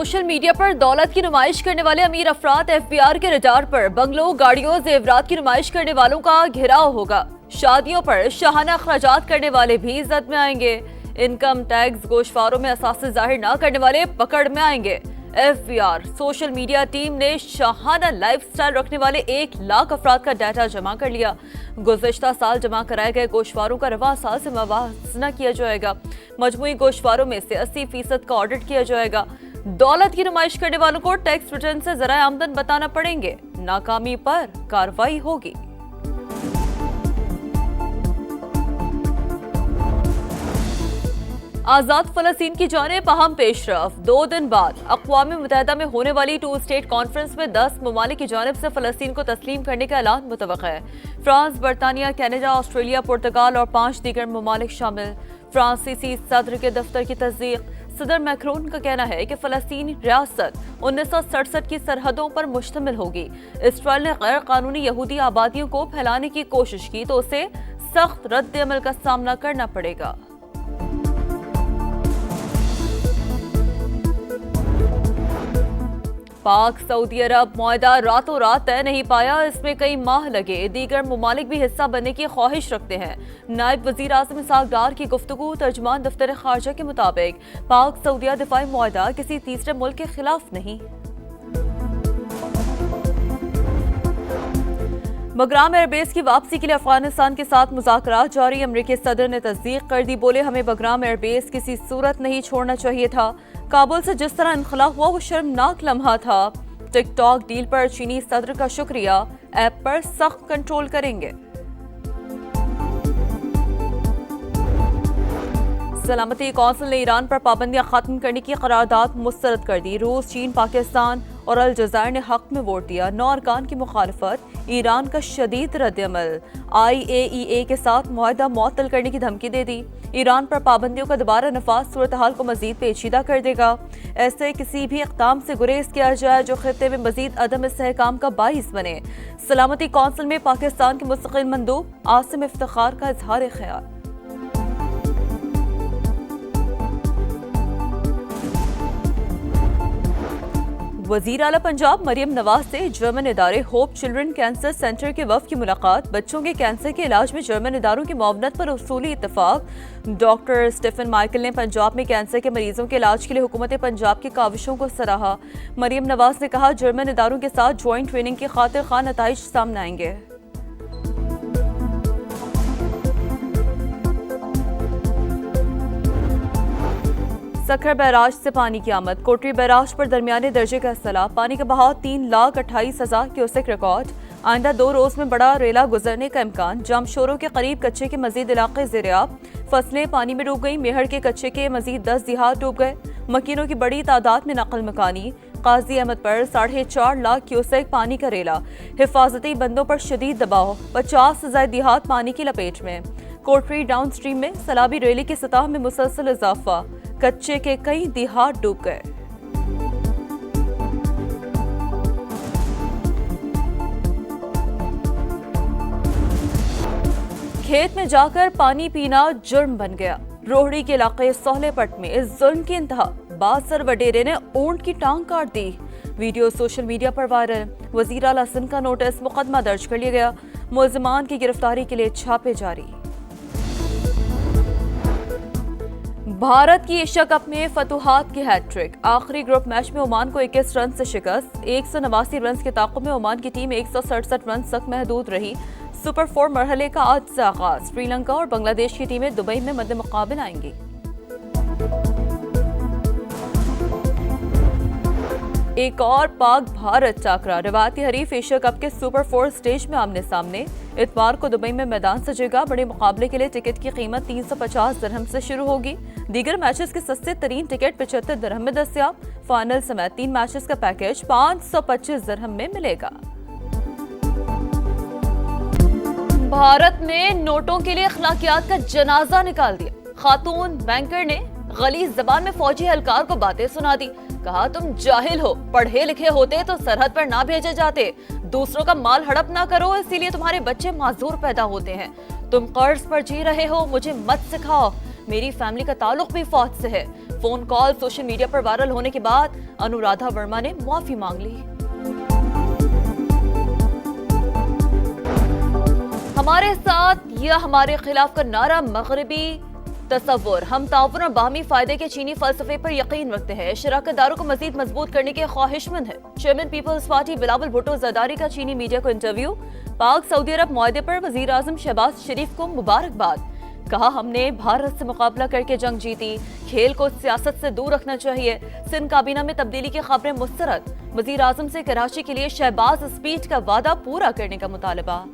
Social media पर दौलत की नुमाइश करने वाले अमीर अफराद एफबीआर के रडार पर। बंगलों, गाड़ियों, जेवरात की नुमाइश करने वालों का घेराव होगा। शादियों पर शाहाना अखराजात करने वाले भी इज्जत में आएंगे। इनकम टैक्स गोशवारों में असासे जाहिर न करने वाले पकड़ में आएंगे। एफबीआर सोशल मीडिया टीम ने शाहाना लाइफस्टाइल रखने वाले 1 लाख अफराद का डाटा जमा कर लिया। गुज़श्ता साल जमा कराए गए गोशवारों का रवा साल से मुवाजना किया जाएगा। मजमूई गोशवारों में से 80% का ऑडिट किया जाएगा। दौलत की नुमाइश करने वालों को टैक्स रिटर्न से ज़राए आमदन बताना पड़ेंगे। नाकामी पर कार्रवाई होगी। आजाद फलस्तीन की जानिब अहम पेशरफ। 2 दिन बाद अक़वाम मुत्तहिदा में होने वाली 2 स्टेट कॉन्फ्रेंस में 10 ममालिक की जानिब से फलस्तीन को तस्लीम करने का ऐलान मुतवक्का है। फ्रांस, बरतानिया, कनाडा, ऑस्ट्रेलिया, पुर्तगाल और 5 दीगर ममालिक शामिल। फ्रांसीसी सदर के दफ्तर की तस्दीक। सदर मैक्रोन का कहना है कि फलस्तीनी रियासत 1967 की सरहदों पर मुश्तमिल होगी। इसराइल ने गैर कानूनी यहूदी आबादियों को फैलाने की कोशिश की तो उसे सख्त रद्द अमल का सामना करना पड़ेगा। पाक सऊदी अरब मुआहदा रातों रात तय नहीं पाया, इसमें कई माह लगे। दीगर ममालिक भी हिस्सा बनने की ख्वाहिश रखते हैं। नायब वजीर आज़म इसहाक डार की गुफ्तगू। तर्जुमान दफ्तर खारजा के मुताबिक पाक सऊदिया दिफाई मुआहदा किसी तीसरे मुल्क के खिलाफ नहीं। बगराम एयरबेस की वापसी के लिए अफगानिस्तान के साथ मुज़ाकरात जारी। अमरीकी सदर ने तस्दीक कर दी। बोले, हमें बगराम एयरबेस किसी सूरत नहीं छोड़ना चाहिए था। काबुल से जिस तरह इनखला हुआ वो शर्मनाक लम्हा था। टिकटॉक डील पर चीनी सदर का शुक्रिया। ऐप पर सख्त कंट्रोल करेंगे। सलामती कौंसिल ने ईरान पर पाबंदियां खत्म करने की करारदाद मुस्तरद कर दी। रूस, चीन, पाकिस्तान और अलजज़ायर ने हक में वोट दिया। 9 अरकान की मुखालफत। ईरान का शदीद रद्द-ए-अमल। IAEA के साथ मुआहदा मुअत्तल करने की धमकी दे दी। ईरान पर पाबंदियों का दोबारा नफाज सूरत हाल को मजीद पेचीदा कर देगा। ऐसे किसी भी इक़दाम से गुरेज किया जाए जो खित्ते में मजीद अदम इस्तेहकाम का बाइस बने। सलामती कौंसिल में पाकिस्तान के मुस्तकिल मंदूब आसिम इफ्तिखार का इजहार ख्याल। वज़ीर आला पंजाब मरियम नवाज से जर्मन इदारे होप चिल्ड्रन कैंसर सेंटर के वफ़द की मुलाकात। बच्चों के कैंसर के इलाज में जर्मन इदारों की मुआवनत पर उसूली इत्तफाक। डॉक्टर स्टीफन माइकल ने पंजाब में कैंसर के मरीजों के इलाज के लिए हुकूमत पंजाब की काविशों को सराहा। मरियम नवाज ने कहा, जर्मन इदारों के साथ ज्वाइंट ट्रेनिंग की खातिर खां नताइज सामने आएंगे। सखर बैराज से पानी की आमद। कोटरी बैराज पर दरमियाने दर्जे का सैलाब। पानी का बहाव 3,28,000 क्यूसेक रिकॉर्ड। आइंदा 2 रोज में बड़ा रेला गुजरने का इम्कान। जामशोरों के करीब कच्चे के मजीद इलाके ज़ेरियाब। फसलें पानी में डूब गई। मेहर के कच्चे के मजीद 10 देहात डूब गए। मकीनों की बड़ी तादाद में नकल मकानी। काजी अहमद पर 4.5 लाख क्यूसेक पानी का रेला। हिफाजती बंदों पर शदीद दबाव। 50 से ज़ायद देहात पानी की लपेट में। कोटरी डाउन स्ट्रीम में सैलाबी रेली की सतह में मुसलसल इजाफा। कच्चे के कई देहात डूब गए। खेत में जाकर पानी पीना जुर्म बन गया। रोहड़ी के इलाके सोहलेपट में इस जुल्म की इंतहा। बासर वडेरे ने ऊंट की टांग काट दी। वीडियो सोशल मीडिया पर वायरल। वजीर आला सिंध का नोटिस। मुकदमा दर्ज कर लिया गया। मुलजिमान की गिरफ्तारी के लिए छापे जारी। भारत की एशिया कप में फतुहात की हैट्रिक। आखिरी ग्रुप मैच में ओमान को 21 रन से शिकस्त। 189 रन के ताक़ुब में ओमान की टीम 167 रन तक महदूद रही। सुपर 4 मरहले का आज से आगाज। श्रीलंका और बांग्लादेश की टीमें दुबई में मद्दे मुकाबिल आएंगी। एक और पाक भारत टाकरा। रवायती हरीफ एशिया कप के सुपर 4 स्टेज में आमने सामने। इतवार को दुबई में मैदान सजेगा। बड़े मुकाबले के लिए टिकट की कीमत 350 दिरहम से शुरू होगी। दीगर मैचेस के सस्ते तरीन टिकट 75 दिरहम में दस्तयाब। फाइनल समेत 3 मैचेस का पैकेज 525 दिरहम में मिलेगा। भारत ने नोटों के लिए अखलाकियात का जनाजा निकाल दिया। खातून बैंकर ने गलीज जबान में फौजी एहलकार को बातें सुना दी। कहा, तुम जाहिल हो, पढ़े लिखे होते तो सरहद पर ना भेजे जाते। दूसरों का माल हड़प ना करो, इसीलिए तुम्हारे बच्चे माजूर पैदा होते हैं। तुम कर्ज पर जी रहे हो, मुझे मत सिखाओ। मेरी फैमिली का ताल्लुक भी फौज से है। فون کال سوشل میڈیا پر وائرل ہونے کے بعد انورادھا ورما نے معافی مانگ لی۔ ہمارے ساتھ یا ہمارے خلاف کا نعرہ مغربی تصور، ہم تعاون اور باہمی فائدے کے چینی فلسفے پر یقین رکھتے ہیں، شراکت داروں کو مزید مضبوط کرنے کے خواہش مند ہے۔ چیئرمین پیپلز پارٹی بلاول بھٹو زرداری کا چینی میڈیا کو انٹرویو۔ پاک سعودی عرب معاہدے پر وزیر اعظم شہباز شریف کو مبارکباد، کہا ہم نے بھارت سے مقابلہ کر کے جنگ جیتی، کھیل کو سیاست سے دور رکھنا چاہیے۔ سندھ کابینہ میں تبدیلی کی خبریں مسترد، وزیر اعظم سے کراچی کے لیے شہباز اسپیڈ کا وعدہ پورا کرنے کا مطالبہ۔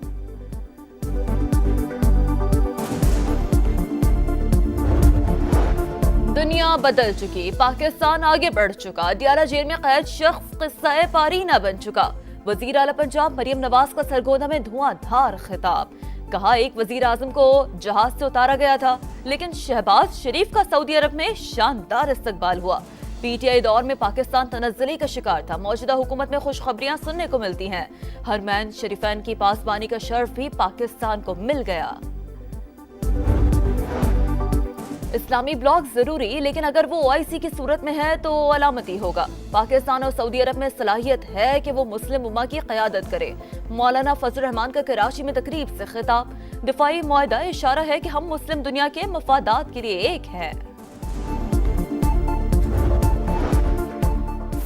دنیا بدل چکی، پاکستان آگے بڑھ چکا، ڈیالہ جیل میں قید شخص قصہ پاری نہ بن چکا، وزیر اعلیٰ پنجاب مریم نواز کا سرگودا میں دھواں دھار خطاب، کہا ایک وزیر اعظم کو جہاز سے اتارا گیا تھا لیکن شہباز شریف کا سعودی عرب میں شاندار استقبال ہوا، پی ٹی آئی دور میں پاکستان تنزلی کا شکار تھا، موجودہ حکومت میں خوشخبریاں سننے کو ملتی ہیں، حرمین شریفین کی پاسبانی کا شرف بھی پاکستان کو مل گیا۔ اسلامی بلاک ضروری، لیکن اگر وہ OIC کی صورت میں ہے تو علامتی ہوگا۔ پاکستان اور سعودی عرب میں صلاحیت ہے کہ وہ مسلم امہ کی قیادت کرے، مولانا فضل الرحمان کا کراچی میں تقریب سے خطاب، دفاعی معاہدہ اشارہ ہے کہ ہم مسلم دنیا کے مفادات کے لیے ایک ہیں۔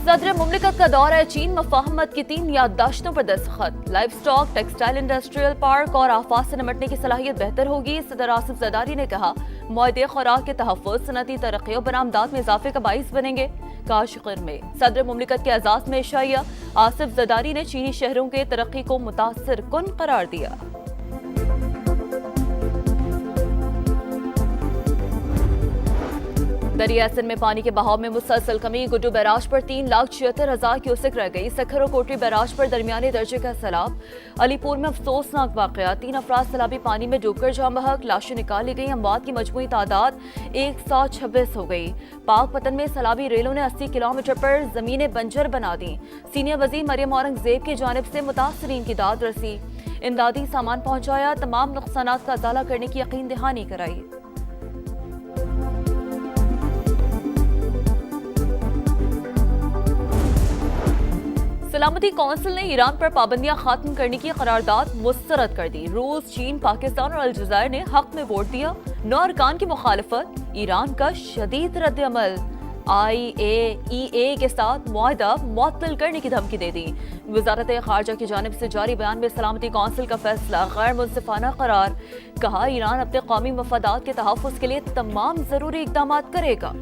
صدر مملکت کا دورہ چین، مفاہمت کی 3 یادداشتوں پر دستخط، life stock, textile industrial park اور آفات سے نمٹنے کی صلاحیت بہتر ہوگی۔ صدر آصف زرداری نے کہا معاہدے خوراک کے تحفظ، صنعتی ترقی اور برآمدات میں اضافے کا باعث بنیں گے۔ کاشغر میں صدر مملکت کے اعزاز میں عشائیہ، آصف زرداری نے چینی شہروں کے ترقی کو متاثر کن قرار دیا۔ دریا سندھ میں پانی کے بہاؤ میں مسلسل کمی، گڈو بیراج پر 3,76,000 کیوسک رہ گئی، سکھر اور کوٹری بیراج پر درمیانے درجے کا سیلاب۔ علی پور میں افسوسناک واقعہ، 3 افراد سیلابی پانی میں ڈوب کر جاں بحق، لاشیں نکالی گئی، اموات کی مجموعی تعداد 126 ہو گئی۔ پاک پتن میں سیلابی ریلوں نے 80 کلومیٹر پر زمینیں بنجر بنا دیں، سینئر وزیر مریم اورنگزیب کی جانب سے متاثرین کی داد رسی، امدادی سامان پہنچایا، تمام نقصانات کا ازالہ کرنے کی یقین دہانی کرائی۔ سلامتی کونسل نے ایران پر پابندیاں ختم کرنے کی قرارداد مسترد کر دی، روس، چین، پاکستان اور الجزائر نے حق میں ووٹ دیا، 9 ارکان کی مخالفت، ایران کا شدید رد عمل، IAEA کے ساتھ معاہدہ معطل کرنے کی دھمکی دے دی۔ وزارت خارجہ کی جانب سے جاری بیان میں سلامتی کونسل کا فیصلہ غیر منصفانہ قرار، کہا ایران اپنے قومی مفادات کے تحفظ کے لیے تمام ضروری اقدامات کرے گا۔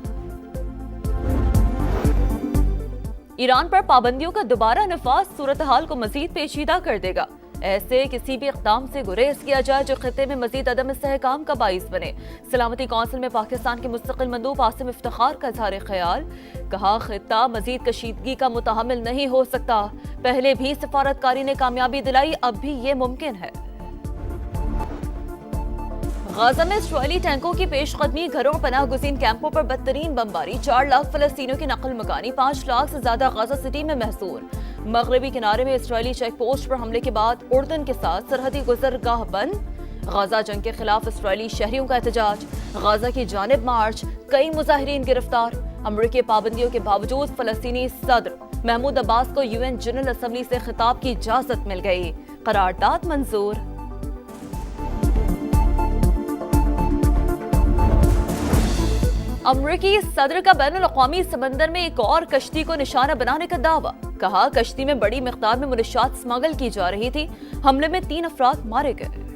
ایران پر پابندیوں کا دوبارہ نفاذ صورتحال کو مزید پیچیدہ کر دے گا، ایسے کسی بھی اقدام سے گریز کیا جائے جو خطے میں مزید عدم استحکام کا باعث بنے۔ سلامتی کونسل میں پاکستان کے مستقل مندوب عاصم افتخار کا اظہار خیال، کہا خطہ مزید کشیدگی کا متحمل نہیں ہو سکتا، پہلے بھی سفارتکاری نے کامیابی دلائی، اب بھی یہ ممکن ہے۔ غزہ میں اسرائیلی ٹینکوں کی پیش قدمی، گھروں اور پناہ گزین کیمپوں پر بدترین بمباری، 4 لاکھ فلسطینیوں کی نقل مکانی، 5 لاکھ سے زیادہ غزہ سٹی میں محصور۔ مغربی کنارے میں اسرائیلی چیک پوسٹ پر حملے کے بعد اردن کے ساتھ سرحدی گزرگاہ بند، غزہ جنگ کے خلاف اسرائیلی شہریوں کا احتجاج، غزہ کی جانب مارچ، کئی مظاہرین گرفتار۔ امریکی پابندیوں کے باوجود فلسطینی صدر محمود عباس کو UN جنرل اسمبلی سے خطاب کی اجازت مل گئی، قرارداد منظور۔ امریکی صدر کا بین الاقوامی سمندر میں ایک اور کشتی کو نشانہ بنانے کا دعویٰ، کہا کشتی میں بڑی مقدار میں منشیات اسمگل کی جا رہی تھی، حملے میں 3 افراد مارے گئے۔